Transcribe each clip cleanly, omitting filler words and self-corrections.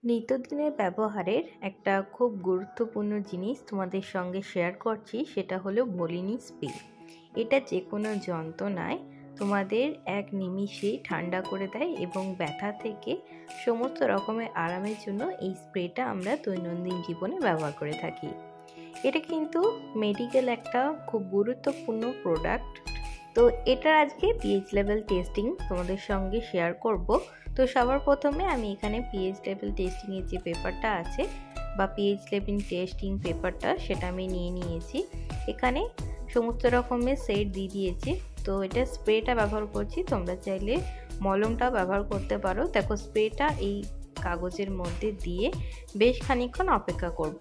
নিত্যদিনের ব্যবহারের একটা খুব গুরুত্বপূর্ণ জিনিস তোমাদের সঙ্গে শেয়ার করছি, সেটা হলো ভলিনি স্প্রে। এটা যে কোনো যন্ত্রণায় তোমাদের এক নিমিষেই ঠান্ডা করে দেয় এবং ব্যথা থেকে সমস্ত রকমের আরামের জন্য এই স্প্রেটা আমরা দৈনন্দিন জীবনে ব্যবহার করে থাকি। এটা কিন্তু মেডিকেল একটা খুব গুরুত্বপূর্ণ প্রোডাক্ট। তো এটার আজকে পিএইচ লেভেল টেস্টিং তোমাদের সঙ্গে শেয়ার করব। তো সবার প্রথমে আমি এখানে পিএইচ লেভেল টেস্টিংয়ের যে পেপারটা আছে বা পিএইচ লেভেল টেস্টিং পেপারটা সেটা আমি নিয়ে নিয়েছি। এখানে সমস্ত রকমের সেট দিয়ে দিয়েছি। তো এটা স্প্রেটা ব্যবহার করছি, তোমরা চাইলে মলমটাও ব্যবহার করতে পারো। দেখো, স্প্রেটা এই কাগজের মধ্যে দিয়ে বেশ খানিকক্ষণ অপেক্ষা করব।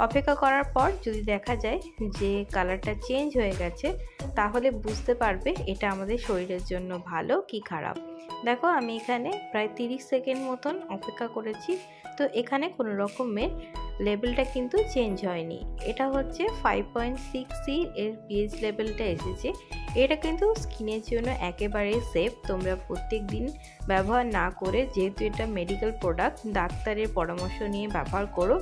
অপেক্ষা করার পর যদি দেখা যায় যে কালারটা চেঞ্জ হয়ে গেছে, তাহলে বুঝতে পারবে এটা আমাদের শরীরের জন্য ভালো কি খারাপ। দেখো, আমি এখানে প্রায় 30 সেকেন্ড মতন অপেক্ষা করেছি। তো এখানে কোনো রকমের লেভেলটা কিন্তু চেঞ্জ হয়নি। এটা হচ্ছে 5.6 এর পিএইচ লেভেলটা এসেছে। এটা কিন্তু স্কিনের জন্য একেবারে সেফ। তোমরা প্রত্যেক দিন ব্যবহার না করে, যেহেতু এটা মেডিকেল প্রোডাক্ট, ডাক্তারের পরামর্শ নিয়ে ব্যবহার করো।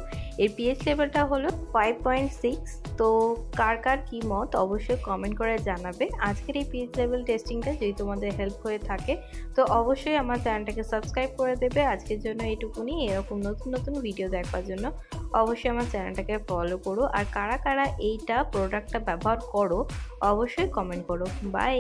এর পিএইচ লেভেলটা হলো 5.6। তো কার কার কী মত অবশ্যই কমেন্ট করে জানাবে। আজকের এই পিএইচ লেভেল টেস্টিংটা যদি তোমাদের হেল্প হয়ে থাকে তো অবশ্যই আমার চ্যানেলটাকে সাবস্ক্রাইব করে দেবে। আজকের জন্য এইটুকুনি। এরকম নতুন নতুন ভিডিও দেখার জন্য অবশ্যই আমার চ্যানেলটাকে ফলো করো। আর কারা কারা এইটা প্রোডাক্টটা ব্যবহার করো অবশ্যই কমেন্ট করো। বাই।